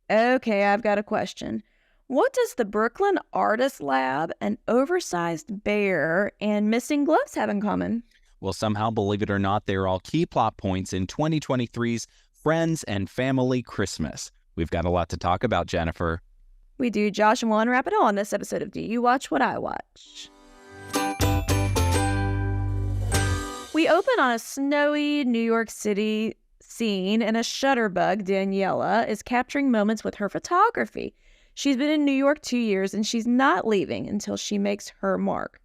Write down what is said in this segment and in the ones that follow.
Okay, I've got a question. What does the Brooklyn Artist Lab, an oversized bear, and missing gloves have in common? Well, somehow, believe it or not, they're all key plot points in 2023's Friends and Family Christmas. We've got a lot to talk about, Jennifer. We do, Josh, and we'll unwrap it all on this episode of Do You Watch What I Watch? We open on a snowy New York City scene, and a shutterbug, Daniela, is capturing moments with her photography. She's been in New York 2 years, and she's not leaving until she makes her mark.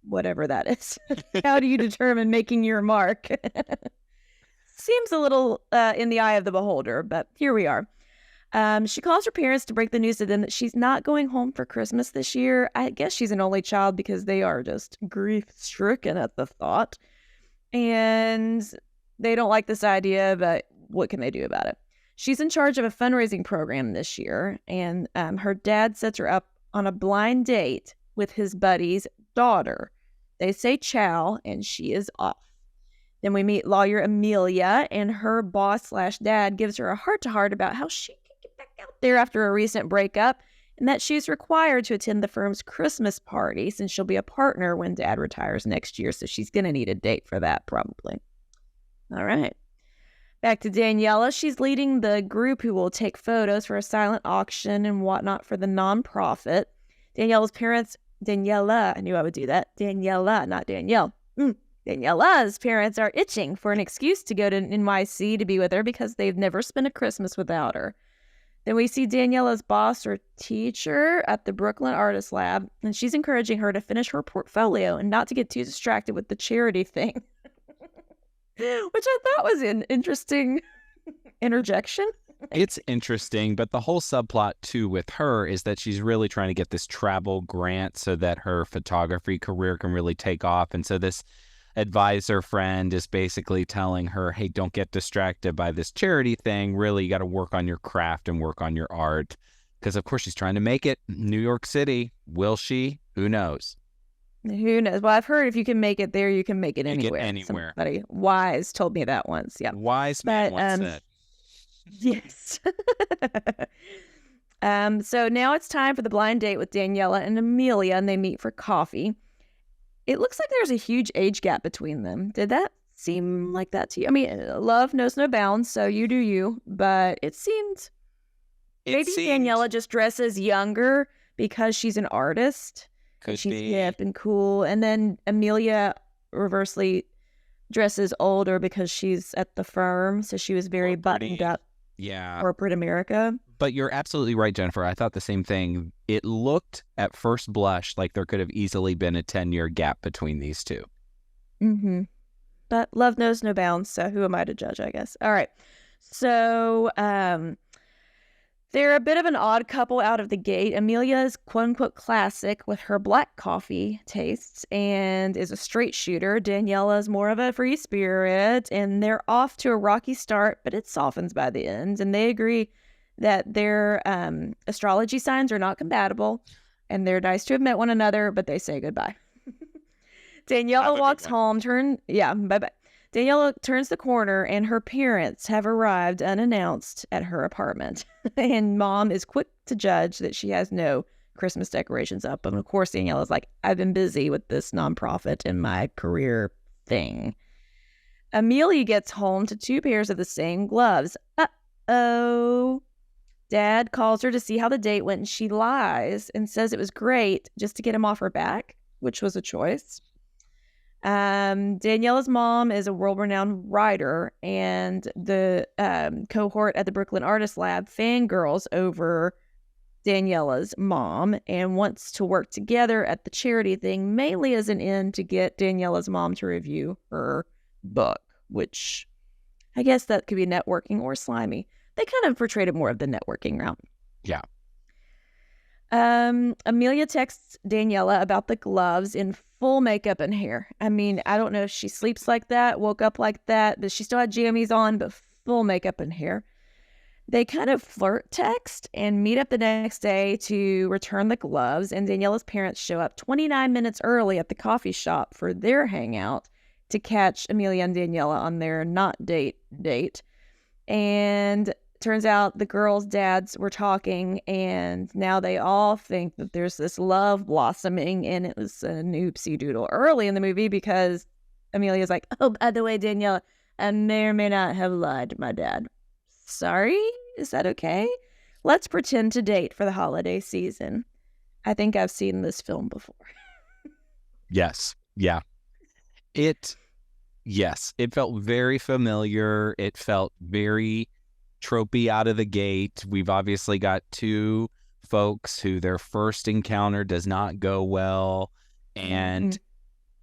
Whatever that is. How do you determine making your mark? Seems a little in the eye of the beholder, but here we are. She calls her parents to break the news to them that she's not going home for Christmas this year. I guess she's an only child because they are just grief-stricken at the thought. And they don't like this idea, but what can they do about it? She's in charge of a fundraising program this year, and her dad sets her up on a blind date with his buddy's daughter. They say ciao, and she is off. Then we meet lawyer Amelia, and her boss/dad gives her a heart-to-heart about how she can get back out there after a recent breakup, and that she's required to attend the firm's Christmas party since she'll be a partner when dad retires next year, so she's going to need a date for that probably. All right. Back to Daniela. She's leading the group who will take photos for a silent auction and whatnot for the nonprofit. Daniela's parents, Daniela, I knew I would do that. Daniela, not Danielle. Daniela's parents are itching for an excuse to go to NYC to be with her because they've never spent a Christmas without her. Then we see Daniela's boss or teacher at the Brooklyn Artist Lab, and she's encouraging her to finish her portfolio and not to get too distracted with the charity thing. Which I thought was an interesting interjection. It's interesting, but the whole subplot, too, with her is that she's really trying to get this travel grant so that her photography career can really take off. And so this advisor friend is basically telling her, hey, don't get distracted by this charity thing. Really, you got to work on your craft and work on your art. Because, of course, she's trying to make it. New York City. Will she? Who knows? Who knows? Well, I've heard if you can make it there, you can make it anywhere. Anywhere. Somebody wise told me that once. Yeah. Wise man once said. Yes. So now it's time for the blind date with Daniela and Amelia, and they meet for coffee. It looks like there's a huge age gap between them. Did that seem like that to you? I mean, love knows no bounds, so you do you. But it seemed maybe Daniela just dresses younger because she's an artist. Could she's be. hip and cool. And then Amelia reversely dresses older because she's at the firm. So she was very buttoned up. Yeah. Corporate America. But you're absolutely right, Jennifer. I thought the same thing. It looked at first blush like there could have easily been a 10-year gap between these two. Mm-hmm. But love knows no bounds. So who am I to judge, I guess? All right. So, they're a bit of an odd couple out of the gate. Amelia is quote-unquote classic with her black coffee tastes and is a straight shooter. Daniela is more of a free spirit, and they're off to a rocky start, but it softens by the end. And they agree that their astrology signs are not compatible, and they're nice to have met one another, but they say goodbye. Daniela walks home, bye-bye. Daniela turns the corner, and her parents have arrived unannounced at her apartment. And Mom is quick to judge that she has no Christmas decorations up. And of course, Daniela's like, I've been busy with this nonprofit and my career thing. Amelia gets home to 2 pairs of the same gloves. Uh-oh. Dad calls her to see how the date went, and she lies and says it was great just to get him off her back, which was a choice. Daniela's mom is a world-renowned writer, and the cohort at the Brooklyn Artist Lab fangirls over Daniela's mom and wants to work together at the charity thing, mainly as an end to get Daniela's mom to review her book, which I guess that could be networking or slimy. They kind of portrayed it more of the networking route. Yeah. Amelia texts Daniela about the gloves in full makeup and hair. I mean, I don't know if she sleeps like that, woke up like that, but she still had jammies on, but full makeup and hair. They kind of flirt text and meet up the next day to return the gloves, and Daniela's parents show up 29 minutes early at the coffee shop for their hangout to catch Amelia and Daniela on their not date. And turns out the girls' dads were talking, and now they all think that there's this love blossoming, and it was an oopsie doodle early in the movie because Amelia's like, oh, by the way, Danielle, I may or may not have lied to my dad. Sorry? Is that okay? Let's pretend to date for the holiday season. I think I've seen this film before. Yes. Yeah. Yes, it felt very familiar. It felt very tropey out of the gate. We've obviously got two folks who their first encounter does not go well. And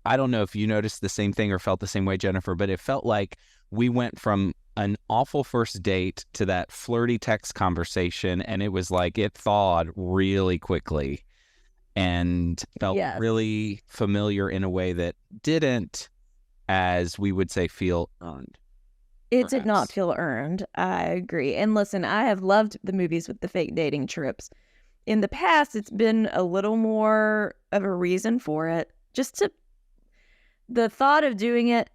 I don't know if you noticed the same thing or felt the same way, Jennifer, but it felt like we went from an awful first date to that flirty text conversation, and it was like it thawed really quickly and felt really familiar in a way that didn't, as we would say, feel earned. It did not feel earned. I agree. And listen, I have loved the movies with the fake dating tropes. In the past, it's been a little more of a reason for it. The thought of doing it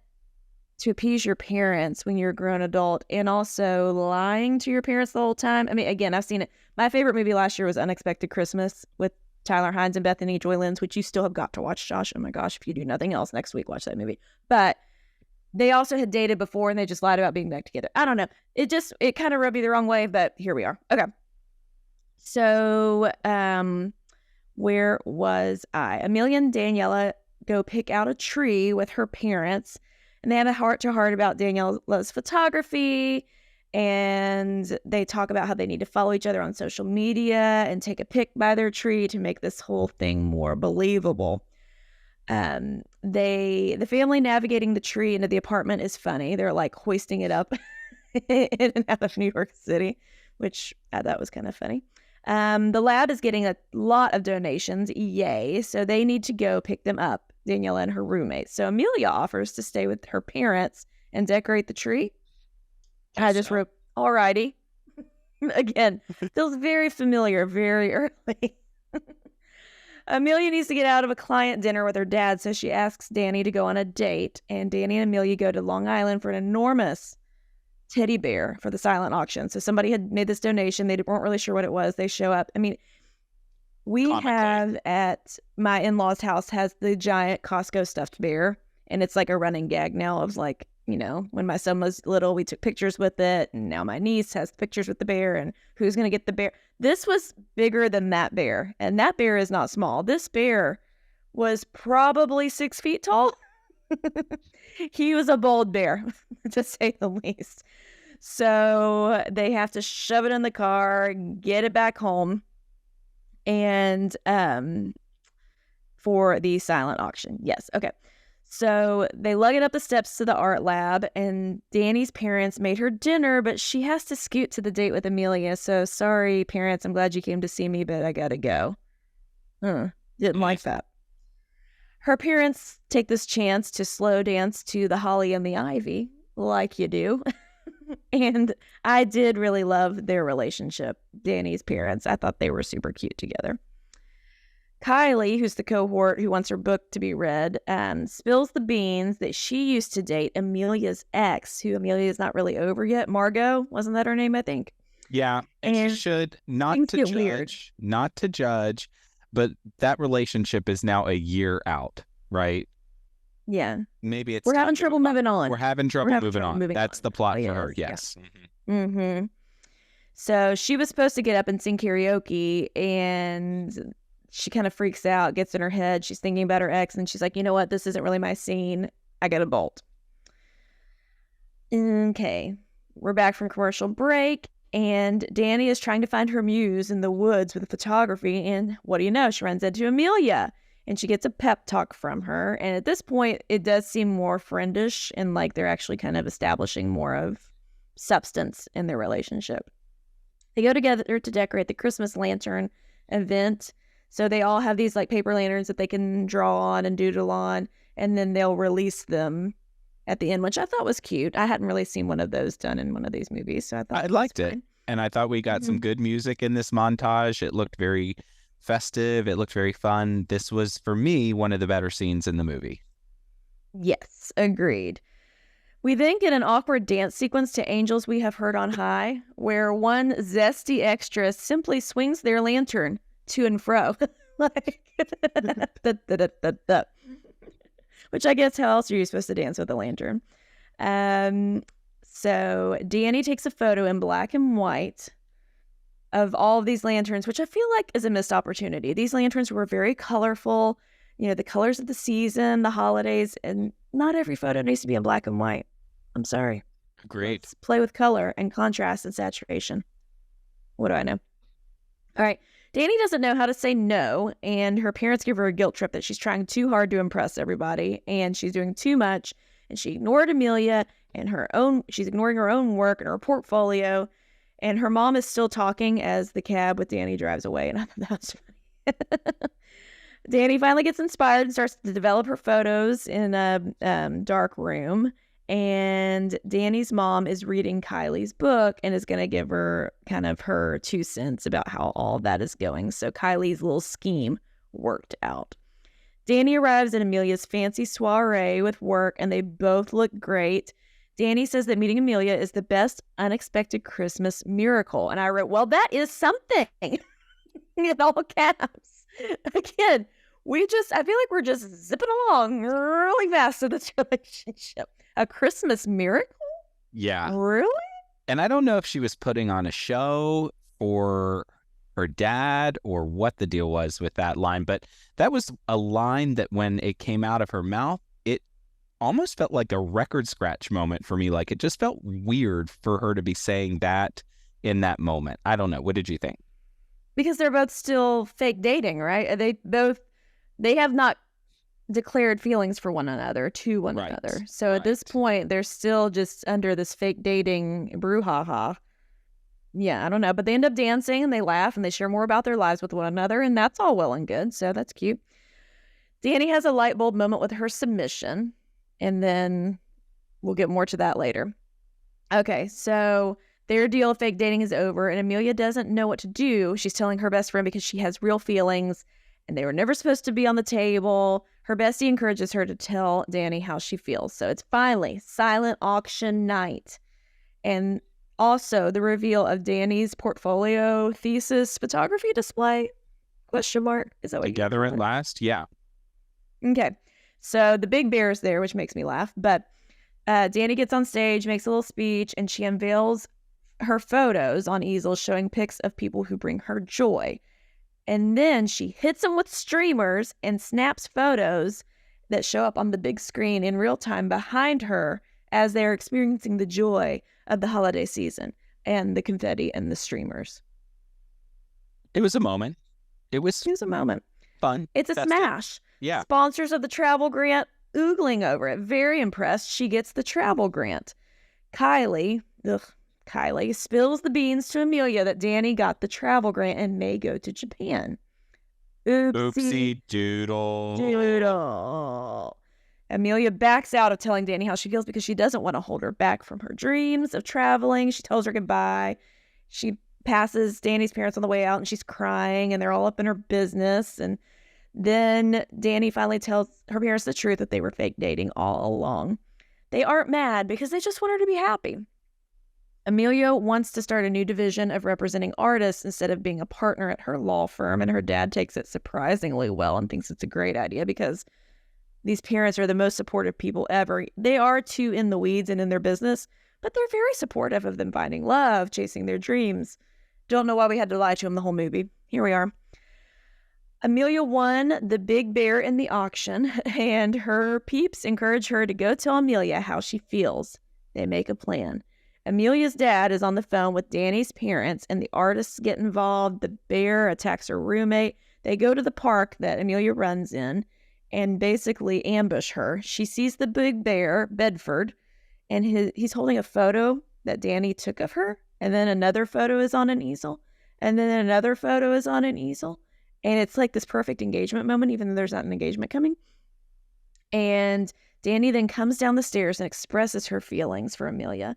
to appease your parents when you're a grown adult and also lying to your parents the whole time. I mean, again, I've seen it. My favorite movie last year was Unexpected Christmas with Tyler Hynes and Bethany Joy Lenz, which you still have got to watch, Josh. Oh my gosh, if you do nothing else next week, watch that movie. But they also had dated before and they just lied about being back together. I don't know. It kind of rubbed me the wrong way, but here we are. Okay. So, where was I? Amelia and Daniela go pick out a tree with her parents, and they have a heart-to-heart about Daniela's photography, and they talk about how they need to follow each other on social media and take a pic by their tree to make this whole thing more believable. The family navigating the tree into the apartment is funny. They're like hoisting it up in and out of New York City, which I thought was kind of funny. The lab is getting a lot of donations. Yay. So they need to go pick them up, Daniela and her roommate. So Amelia offers to stay with her parents and decorate the tree. I just wrote, alrighty. Again, feels very familiar, very early. Amelia needs to get out of a client dinner with her dad, so she asks Danny to go on a date. And Danny and Amelia go to Long Island for an enormous teddy bear for the silent auction. So somebody had made this donation. They weren't really sure what it was. They show up. I mean, we have at my in-laws' house has the giant Costco stuffed bear. And it's like a running gag now of like, you know, when my son was little, we took pictures with it. And now my niece has pictures with the bear and who's going to get the bear. This was bigger than that bear. And that bear is not small. This bear was probably 6 feet tall. He was a bold bear, to say the least. So they have to shove it in the car, get it back home, and for the silent auction. Yes. Okay. So they lug it up the steps to the art lab, and Danny's parents made her dinner, but she has to scoot to the date with Amelia. So sorry, parents, I'm glad you came to see me, but I gotta go. Didn't like that. Her parents take this chance to slow dance to the Holly and the Ivy, like you do. And I did really love their relationship, Danny's parents. I thought they were super cute together. Kylie, who's the cohort who wants her book to be read, spills the beans that she used to date Amelia's ex, who Amelia is not really over yet. Margot, wasn't that her name, I think? Yeah, and she should not to judge, but that relationship is now a year out, right? Yeah. Maybe it's we're having trouble moving on. We're having trouble moving on. That's the plot for her. Yes. Yeah. Mm-hmm. So she was supposed to get up and sing karaoke, and she kind of freaks out, gets in her head. She's thinking about her ex, and she's like, you know what? This isn't really my scene. I got to bolt. Okay. We're back from commercial break, and Danny is trying to find her muse in the woods with photography, and what do you know? She runs into Amelia, and she gets a pep talk from her. And at this point, it does seem more friendish, and like they're actually kind of establishing more of substance in their relationship. They go together to decorate the Christmas lantern event. So they all have these like paper lanterns that they can draw on and doodle on, and then they'll release them at the end, which I thought was cute. I hadn't really seen one of those done in one of these movies, so I thought I liked it. And I thought we got some good music in this montage. It looked very festive. It looked very fun. This was, for me, one of the better scenes in the movie. Yes, agreed. We then get an awkward dance sequence to Angels We Have Heard on High, where one zesty extra simply swings their lantern to and fro. Like, which I guess how else are you supposed to dance with a lantern? So Danny takes a photo in black and white of all of these lanterns, which I feel like is a missed opportunity. These lanterns were very colorful, the colors of the season, the holidays, and not every photo needs to be in black and white. I'm sorry. Great. Let's play with color and contrast and saturation. What do I know? All right. Danny doesn't know how to say no, and her parents give her a guilt trip that she's trying too hard to impress everybody, and she's doing too much, and she ignored Amelia and she's ignoring her own work and her portfolio, and her mom is still talking as the cab with Danny drives away, and I thought that was funny. Danny finally gets inspired and starts to develop her photos in a dark room. And Danny's mom is reading Kylie's book and is going to give her kind of her 2 cents about how all that is going. So Kylie's little scheme worked out. Danny arrives at Amelia's fancy soiree with work, and they both look great. Danny says that meeting Amelia is the best unexpected Christmas miracle. And I wrote, well, that is something. In all caps. Again, I feel like we're just zipping along really fast in this relationship. A Christmas miracle? Yeah. Really? And I don't know if she was putting on a show for her dad or what the deal was with that line, but that was a line that when it came out of her mouth, it almost felt like a record scratch moment for me. Like, it just felt weird for her to be saying that in that moment. I don't know. What did you think? Because they're both still fake dating, right? They have not declared feelings for one another to one another. So at this point, they're still just under this fake dating brouhaha. Yeah, I don't know. But they end up dancing and they laugh and they share more about their lives with one another. And that's all well and good. So that's cute. Danny has a light bulb moment with her submission. And then we'll get more to that later. Okay, so their deal of fake dating is over. And Amelia doesn't know what to do. She's telling her best friend because she has real feelings. And they were never supposed to be on the table. Her bestie encourages her to tell Danny how she feels. So it's finally silent auction night. And also the reveal of Danny's portfolio thesis photography display? Question mark? Is that what Together at last? Yeah. Okay. So the big bear is there, which makes me laugh. But Danny gets on stage, makes a little speech, and she unveils her photos on easels showing pics of people who bring her joy. And then she hits them with streamers and snaps photos that show up on the big screen in real time behind her as they're experiencing the joy of the holiday season and the confetti and the streamers. It was a moment. It was a moment. Fun. It's a festive. smash. Yeah. Sponsors of the travel grant oogling over it. Very impressed. She gets the travel grant. Kylie spills the beans to Amelia that Danny got the travel grant and may go to Japan. Oopsie doodle. Amelia backs out of telling Danny how she feels because she doesn't want to hold her back from her dreams of traveling. She tells her goodbye. She passes Danny's parents on the way out and she's crying and they're all up in her business. And then Danny finally tells her parents the truth that they were fake dating all along. They aren't mad because they just want her to be happy. Amelia wants to start a new division of representing artists instead of being a partner at her law firm, and her dad takes it surprisingly well and thinks it's a great idea because these parents are the most supportive people ever. They are too in the weeds and in their business, but they're very supportive of them finding love, chasing their dreams. Don't know why we had to lie to them the whole movie. Here we are. Amelia won the big bear in the auction, and her peeps encourage her to go tell Amelia how she feels. They make a plan. Amelia's dad is on the phone with Danny's parents, and the artists get involved. The bear attacks her roommate. They go to the park that Amelia runs in and basically ambush her. She sees the big bear, Bedford, and he's holding a photo that Danny took of her, and then another photo is on an easel, and then another photo is on an easel. And it's like this perfect engagement moment, even though there's not an engagement coming. And Danny then comes down the stairs and expresses her feelings for Amelia.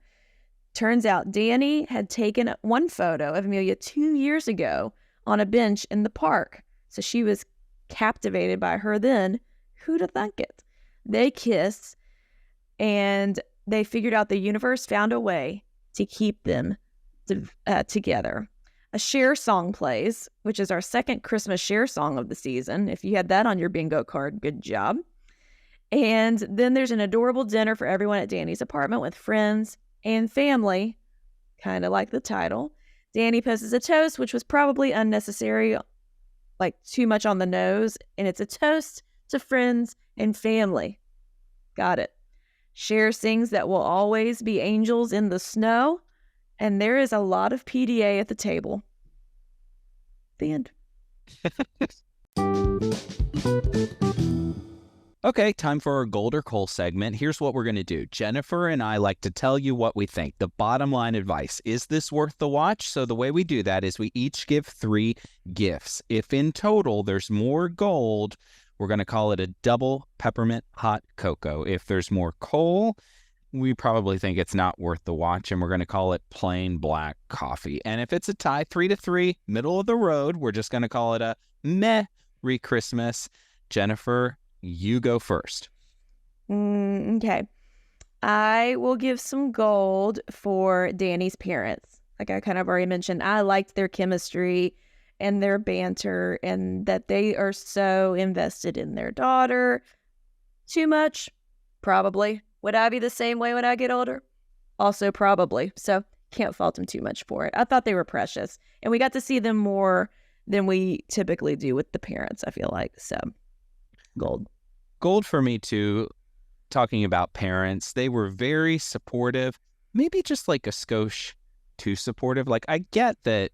Turns out Danny had taken one photo of Amelia 2 years ago on a bench in the park. So she was captivated by her then. Who'd have thunk it? They kiss, and they figured out the universe found a way to keep them together. A Cher song plays, which is our second Christmas Cher song of the season. If you had that on your bingo card, good job. And then there's an adorable dinner for everyone at Danny's apartment with friends and family, kind of like the title. Danny poses a toast, which was probably unnecessary, like too much on the nose. And it's a toast to friends and family. Got it. Cher sings that we'll always be angels in the snow. And there is a lot of PDA at the table. The end. Okay, time for our Gold or Coal segment. Here's what we're going to do. Jennifer and I like to tell you what we think. The bottom line advice. Is this worth the watch? So the way we do that is we each give 3 gifts. If in total there's more gold, we're going to call it a double peppermint hot cocoa. If there's more coal, we probably think it's not worth the watch, and we're going to call it plain black coffee. And if it's a tie, 3-3, middle of the road, we're just going to call it a Merry Christmas. Jennifer, you go first. Okay. I will give some gold for Danny's parents. Like I kind of already mentioned, I liked their chemistry and their banter, and that they are so invested in their daughter. Too much? Probably. Would I be the same way when I get older? Also probably. So can't fault them too much for it. I thought they were precious, and we got to see them more than we typically do with the parents, I feel like. So gold. Gold for me too. Talking about parents, they were very supportive, maybe just like a skosh too supportive. Like I get that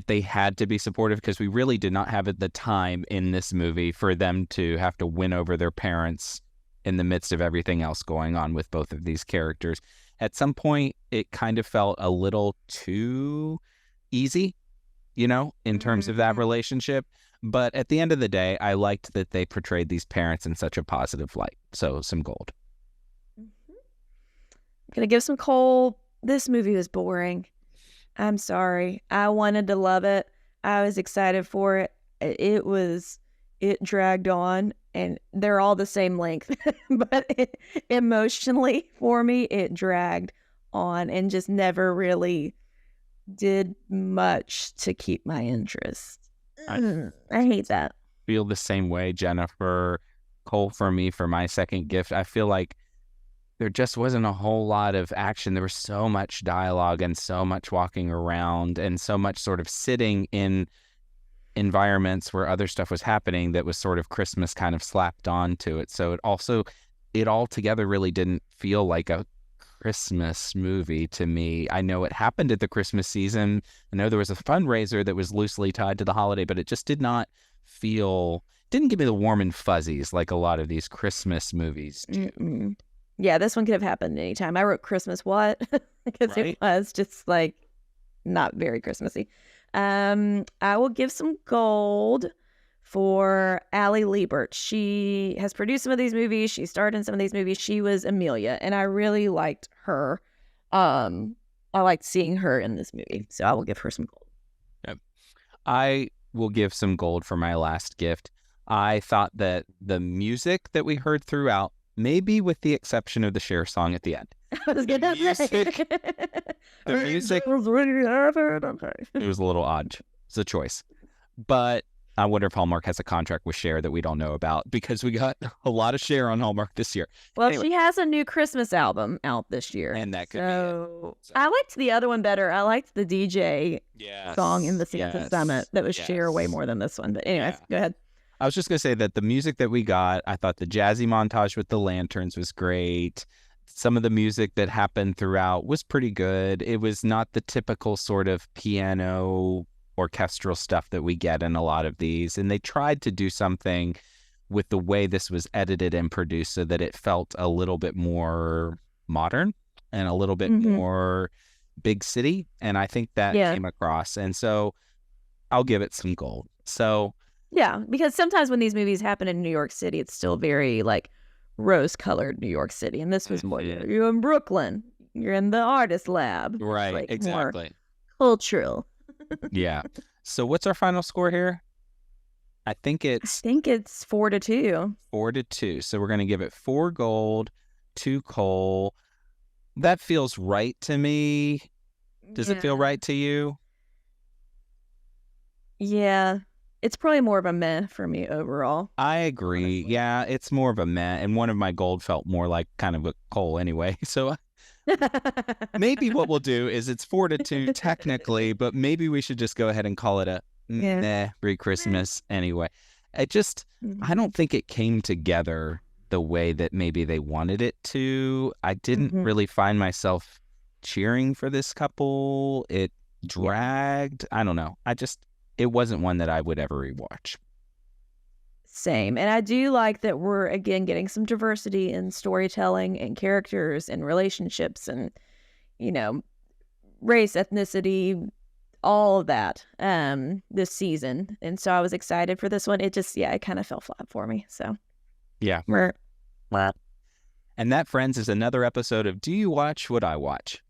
they had to be supportive because we really did not have the time in this movie for them to have to win over their parents in the midst of everything else going on with both of these characters. At some point, it kind of felt a little too easy, in terms of that relationship. But at the end of the day, I liked that they portrayed these parents in such a positive light. So some gold. I'm going to give some coal. This movie was boring. I'm sorry. I wanted to love it. I was excited for it. It dragged on, and they're all the same length. But emotionally, for me, it dragged on and just never really did much to keep my interest. I hate that. Feel the same way, Jennifer. Cole for me for my second gift. I feel like there just wasn't a whole lot of action. There was so much dialogue and so much walking around and so much sort of sitting in environments where other stuff was happening that was sort of Christmas kind of slapped onto it. So it all together really didn't feel like a Christmas movie to me. I know it happened at the Christmas season. I know there was a fundraiser that was loosely tied to the holiday, but it just didn't give me the warm and fuzzies like a lot of these Christmas movies do. Mm-mm. Yeah, this one could have happened anytime. I wrote Christmas what? Because Right? It was just like not very Christmassy. I will give some gold for Allie Liebert. She has produced some of these movies. She starred in some of these movies. She was Amelia, and I really liked her. I liked seeing her in this movie, so I will give her some gold. Yep. I will give some gold for my last gift. I thought that the music that we heard throughout, maybe with the exception of the Cher song at the end, I was gonna say. the music, it was a little odd. It's a choice. But I wonder if Hallmark has a contract with Cher that we don't know about, because we got a lot of Cher on Hallmark this year. Well, Anyway. she has a new Christmas album out this year. And that could be so it. So- I liked the other one better. I liked the DJ song in the Santa Summit that was Cher way more than this one. But anyways, go ahead. I was just going to say that the music that we got, I thought the jazzy montage with the lanterns was great. Some of the music that happened throughout was pretty good. It was not the typical sort of piano orchestral stuff that we get in a lot of these. And they tried to do something with the way this was edited and produced so that it felt a little bit more modern and a little bit more big city. And I think that came across. And so I'll give it some gold. So yeah, because sometimes when these movies happen in New York City, it's still very like rose-colored New York City. And this was more, you're in Brooklyn. You're in the artist lab. Right, like exactly. More cultural. Yeah. So what's our final score here? I think it's 4-2. 4-2. So we're going to give it 4 gold, to Cole. That feels right to me. Does it feel right to you? Yeah. It's probably more of a meh for me overall. I agree. Honestly. Yeah, it's more of a meh. And one of my gold felt more like kind of a Cole anyway. So maybe what we'll do is it's 4-2 technically, but maybe we should just go ahead and call it a meh re-Christmas anyway. I don't think it came together the way that maybe they wanted it to. I didn't really find myself cheering for this couple. It dragged. I don't know. It wasn't one that I would ever rewatch. Same. And I do like that we're, again, getting some diversity in storytelling and characters and relationships and, race, ethnicity, all of that this season. And so I was excited for this one. It kind of fell flat for me. So, yeah. And that, friends, is another episode of Do You Watch What I Watch?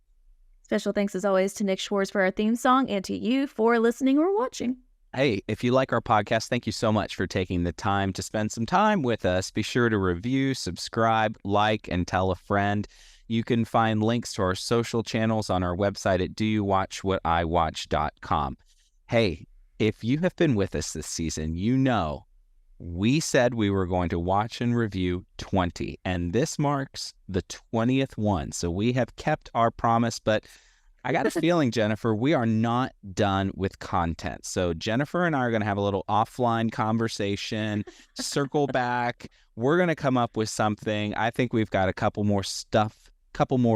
Special thanks, as always, to Nick Schwartz for our theme song and to you for listening or watching. Hey, if you like our podcast, thank you so much for taking the time to spend some time with us. Be sure to review, subscribe, like, and tell a friend. You can find links to our social channels on our website at doyouwatchwhatiwatch.com. Hey, if you have been with us this season, we said we were going to watch and review 20, and this marks the 20th one. So we have kept our promise, but I got a feeling, Jennifer, we are not done with content. So Jennifer and I are going to have a little offline conversation, circle back. We're going to come up with something. I think we've got a couple more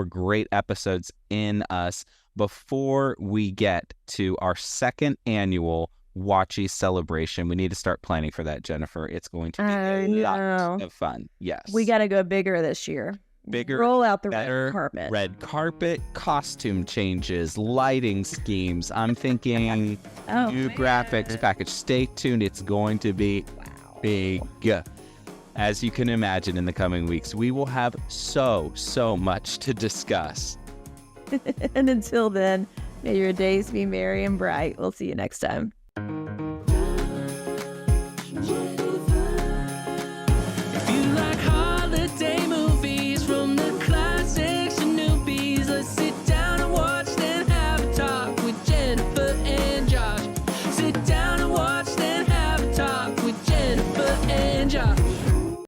great episodes in us before we get to our second annual Watchy celebration. We need to start planning for that, Jennifer. It's going to be a lot of fun. Yes. We got to go bigger this year. Bigger, roll out the better, red carpet, costume changes, lighting schemes. I'm thinking new graphics package. Stay tuned. It's going to be big. As you can imagine, in the coming weeks, we will have so much to discuss. And until then, may your days be merry and bright. We'll see you next time.